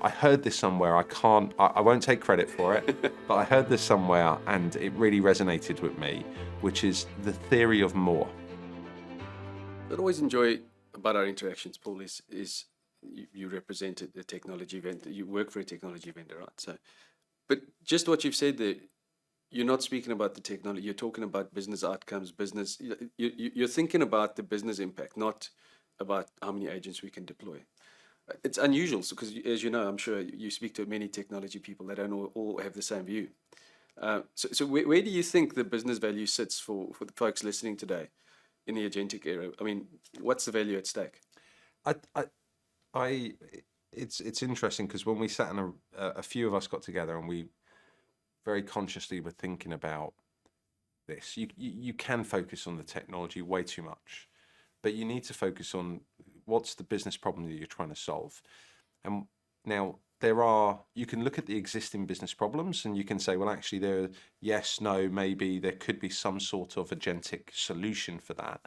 I heard this somewhere. I won't take credit for it, but I heard this somewhere and it really resonated with me, which is the theory of more. What I always enjoy about our interactions, Paul, is you represented a technology vendor. You work for a technology vendor, right? So, but just what you've said there, you're not speaking about the technology. You're talking about business outcomes, business. You're thinking about the business impact, not about how many agents we can deploy. It's unusual because, as you know, I'm sure you speak to many technology people that don't all have the same view. So where do you think the business value sits for the folks listening today in the agentic era? I mean, what's the value at stake? I, I, I it's interesting because when we sat in a few of us got together and we very consciously were thinking about this. You can focus on the technology way too much, but you need to focus on what's the business problem that you're trying to solve. And now you can look at the existing business problems and you can say, well, actually yes, no, maybe there could be some sort of agentic solution for that.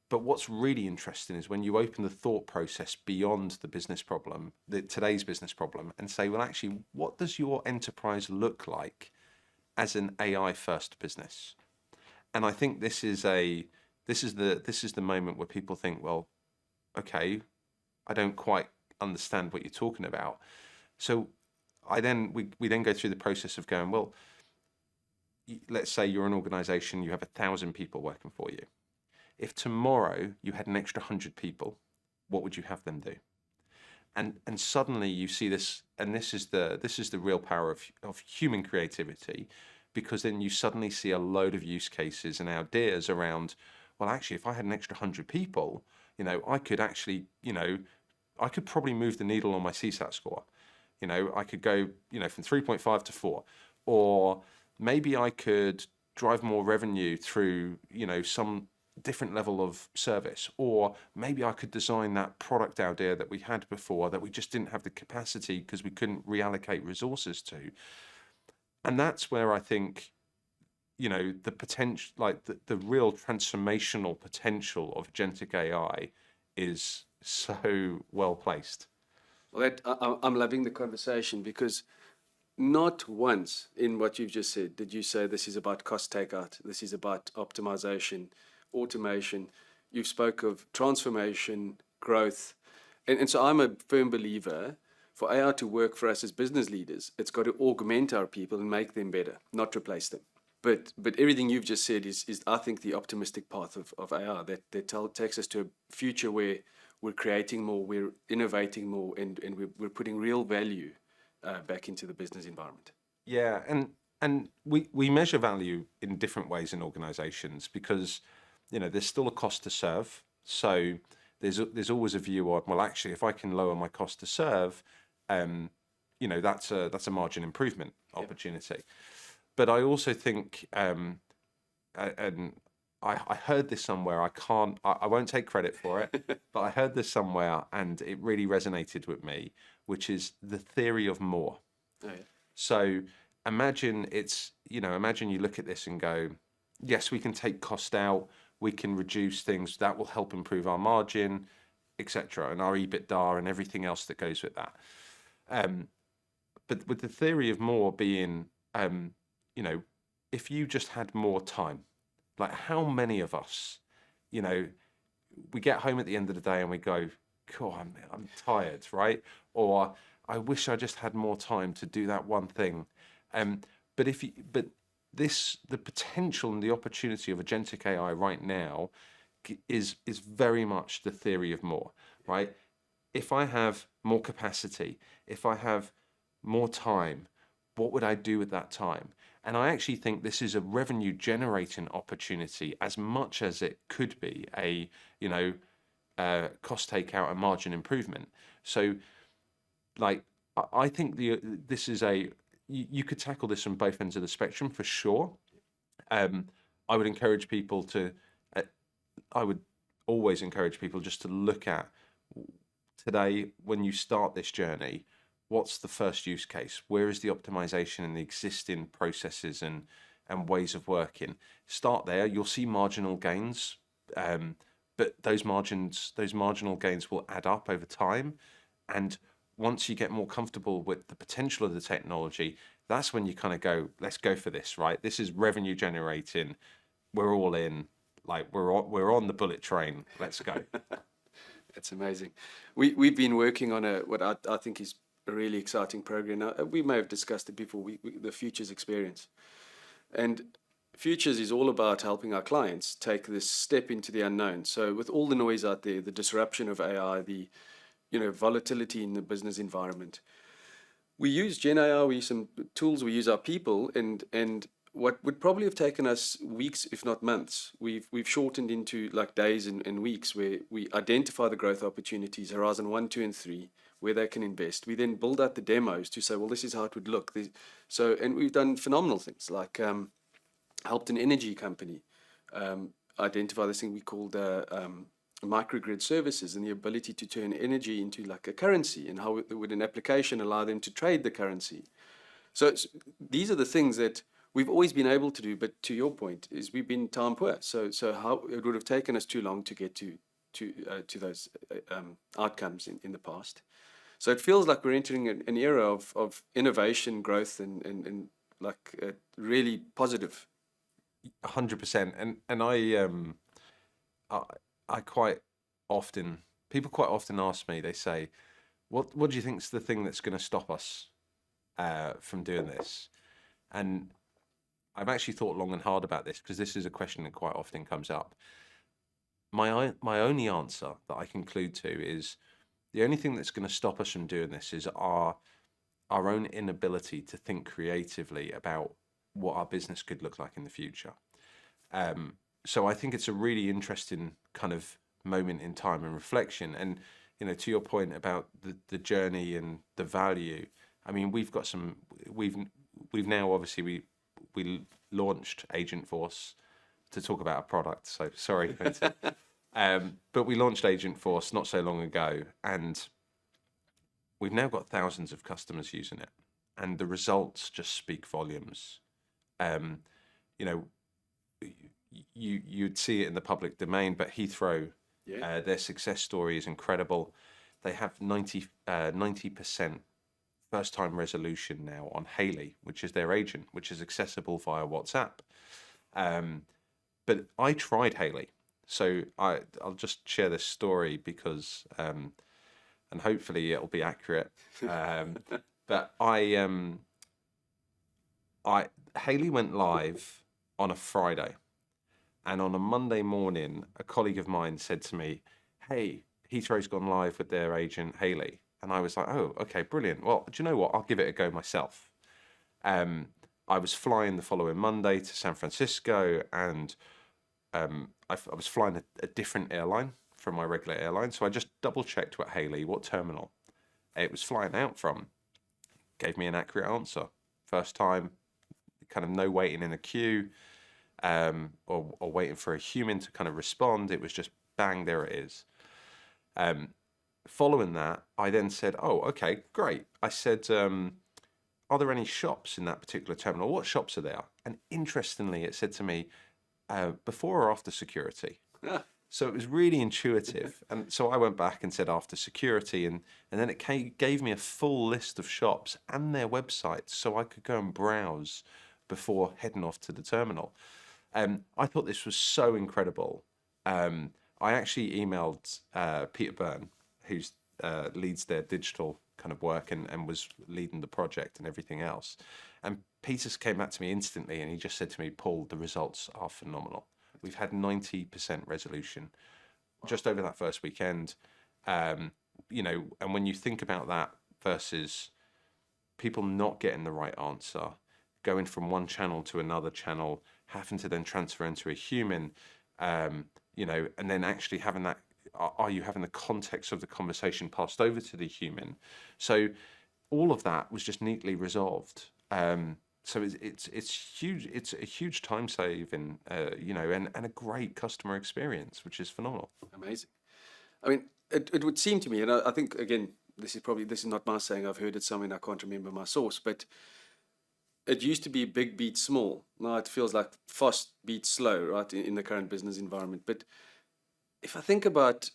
But what's really interesting is when you open the thought process beyond the business problem, today's business problem, and say, well, actually, what does your enterprise look like as an AI first business? And I think this is the moment where people think, well, okay, I don't quite understand what you're talking about. So we then go through the process of going, well, let's say you're an organization, you have 1,000 people working for you. If tomorrow you had an extra 100 people, what would you have them do? And suddenly you see this, and this is the real power of human creativity, because then you suddenly see a load of use cases and ideas around, well, actually, if I had an extra 100 people, I could actually, I could probably move the needle on my CSAT score. I could go, from 3.5 to 4, or maybe I could drive more revenue through, some different level of service, or maybe I could design that product idea that we had before that we just didn't have the capacity because we couldn't reallocate resources to. And that's where I think, the potential, like the real transformational potential of agentic AI is so well placed. Well, I'm loving the conversation because not once in what you've just said did you say this is about cost takeout, this is about optimization, automation. You've spoke of transformation, growth. And so I'm a firm believer for AI to work for us as business leaders, it's got to augment our people and make them better, not replace them. But everything you've just said is I think, the optimistic path of AI that takes us to a future where we're creating more, we're innovating more, and we're putting real value back into the business environment. Yeah, and we measure value in different ways in organizations because there's still a cost to serve. So there's always a view on, well, actually, if I can lower my cost to serve, that's a margin improvement opportunity. But I also think, and I heard this somewhere. I won't take credit for it, but I heard this somewhere, and it really resonated with me, which is the theory of more. Oh, yeah. So imagine imagine you look at this and go, yes, we can take cost out, we can reduce things that will help improve our margin, etc., and our EBITDA and everything else that goes with that. But with the theory of more being, if you just had more time, like how many of us, we get home at the end of the day and we go, God, I'm tired, right? Or I wish I just had more time to do that one thing. But the potential and the opportunity of agentic AI right now is very much the theory of more, right? If I have more capacity, if I have more time, what would I do with that time? And I actually think this is a revenue generating opportunity as much as it could be a cost takeout and margin improvement. So, like, I think this is you could tackle this from both ends of the spectrum for sure. I would encourage people I would always encourage people just to look at today when you start this journey. What's the first use case? Where is the optimization in the existing processes and ways of working? Start there. You'll see marginal gains, but those marginal gains will add up over time. And once you get more comfortable with the potential of the technology, that's when you kind of go, let's go for this, right? This is revenue generating. We're all in. Like we're on the bullet train. Let's go. That's amazing. We've been working on what I think is a really exciting program. Now, we may have discussed it before. The Futures experience, and Futures is all about helping our clients take this step into the unknown. So with all the noise out there, the disruption of AI, the volatility in the business environment, we use Gen AI, we use some tools, we use our people, and what would probably have taken us weeks, if not months, we've shortened into like days and weeks, where we identify the growth opportunities, horizon 1, 2, and 3, where they can invest. We then build out the demos to say, well, this is how it would look. And we've done phenomenal things, like helped an energy company identify this thing we called microgrid services, and the ability to turn energy into like a currency, and how would an application allow them to trade the currency. So these are the things that we've always been able to do, but to your point, is we've been time poor. So how it would have taken us too long to get to those outcomes in the past. So it feels like we're entering an era of innovation, growth, and like really positive. 100%. And I quite often, people quite often ask me, they say, what do you think's the thing that's going to stop us from doing this? And I've actually thought long and hard about this, because this is a question that quite often comes up. My only answer that I conclude to is, the only thing that's going to stop us from doing this is our own inability to think creatively about what our business could look like in the future. So I think it's a really interesting kind of moment in time and reflection. And to your point about the journey and the value, I mean, we've now obviously we launched Agentforce, to talk about a product. So sorry, but we launched Agentforce not so long ago, and we've now got thousands of customers using it, and the results just speak volumes. You'd see it in the public domain, but Heathrow, their success story is incredible. They have 90% first-time resolution now on Haley, which is their agent, which is accessible via WhatsApp. But I tried Haley, so I'll just share this story because, and hopefully it'll be accurate. But Haley went live on a Friday, and on a Monday morning, a colleague of mine said to me, "Hey, Heathrow's gone live with their agent Haley." And I was like, "Oh, okay, brilliant. Well, do you know what? I'll give it a go myself." I was flying the following Monday to San Francisco, and I was flying a different airline from my regular airline. So I just double checked with Haley what terminal it was flying out from. Gave me an accurate answer. First time, kind of no waiting in a queue, or waiting for a human to kind of respond. It was just bang, there it is. Following that, I then said, "Oh, okay, great." I said, "Are there any shops in that particular terminal? What shops are there?" And interestingly, it said to me, "Before or after security?" Yeah. So it was really intuitive. And so I went back and said after security, and then it gave me a full list of shops and their websites, so I could go and browse before heading off to the terminal. I thought this was so incredible. I actually emailed Peter Byrne, who leads their digital kind of work and was leading the project and everything else. And Peter came back to me instantly, and he just said to me, "Paul, the results are phenomenal. We've had 90% resolution just over that first weekend." And when you think about that versus people not getting the right answer, going from one channel to another channel, having to then transfer into a human, and then actually having that, are you having the context of the conversation passed over to the human? So all of that was just neatly resolved. So it's huge. It's a huge time saving, and a great customer experience, which is phenomenal. Amazing. I mean, it would seem to me, and I think, again, this is not my saying, I've heard it somewhere and I can't remember my source, but it used to be big beats small. Now it feels like fast beats slow, right, in the current business environment. But if I think about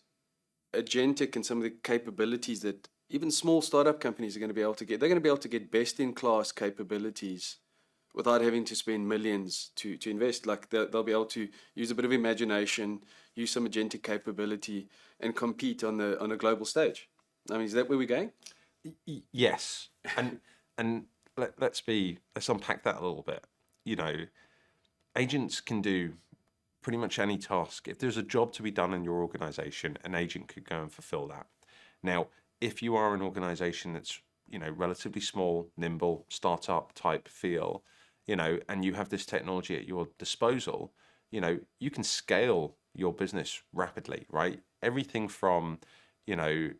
agentic and some of the capabilities that even small startup companies are going to be able to get, they're going to be able to get best in class capabilities without having to spend millions to invest. Like they'll be able to use a bit of imagination, use some agentic capability, and compete on a global stage. I mean, is that where we're going? Yes, and let's unpack that a little bit. You know, agents can do pretty much any task. If there's a job to be done in your organization, an agent could go and fulfill that. Now, if you are an organization that's, you know, relatively small, nimble, startup type feel, you know, and you have this technology at your disposal, you know, you can scale your business rapidly, right? Everything from, you know,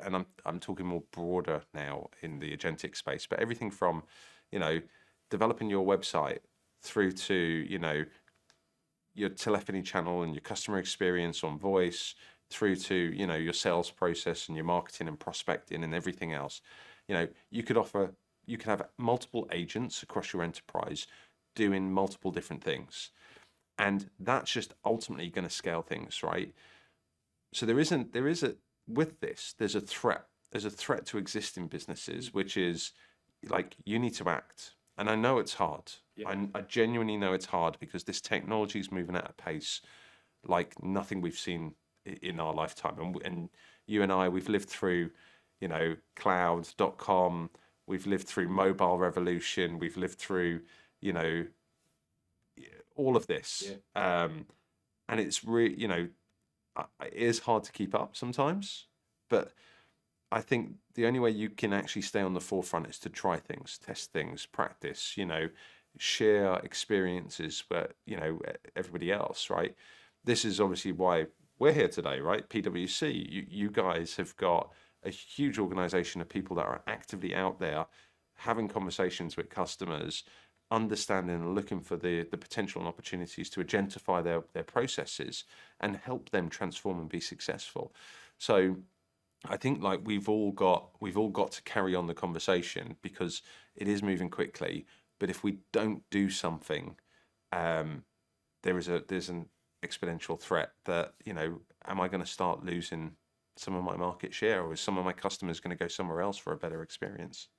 and I'm talking more broader now in the agentic space, but everything from, you know, developing your website through to, you know, your telephony channel and your customer experience on voice, through to, you know, your sales process and your marketing and prospecting and everything else. You know, you could have multiple agents across your enterprise doing multiple different things. And that's just ultimately going to scale things, right? So there's a threat. There's a threat to existing businesses, which is like, you need to act. And I know it's hard. Yeah. I genuinely know it's hard because this technology is moving at a pace like nothing we've seen in our lifetime. And you and I, we've lived through, you know, cloud.com, we've lived through mobile revolution, we've lived through, you know, all of this. Yeah. And it's really, you know, it is hard to keep up sometimes, but I think the only way you can actually stay on the forefront is to try things, test things, practice, you know, share experiences, but, you know, everybody else, right? This is obviously why we're here today, right? PwC, you guys have got a huge organization of people that are actively out there having conversations with customers, understanding and looking for the potential and opportunities to agentify their processes and help them transform and be successful. So I think like we've all got to carry on the conversation because it is moving quickly. But if we don't do something, there's an exponential threat that, you know, am I going to start losing some of my market share, or is some of my customers going to go somewhere else for a better experience?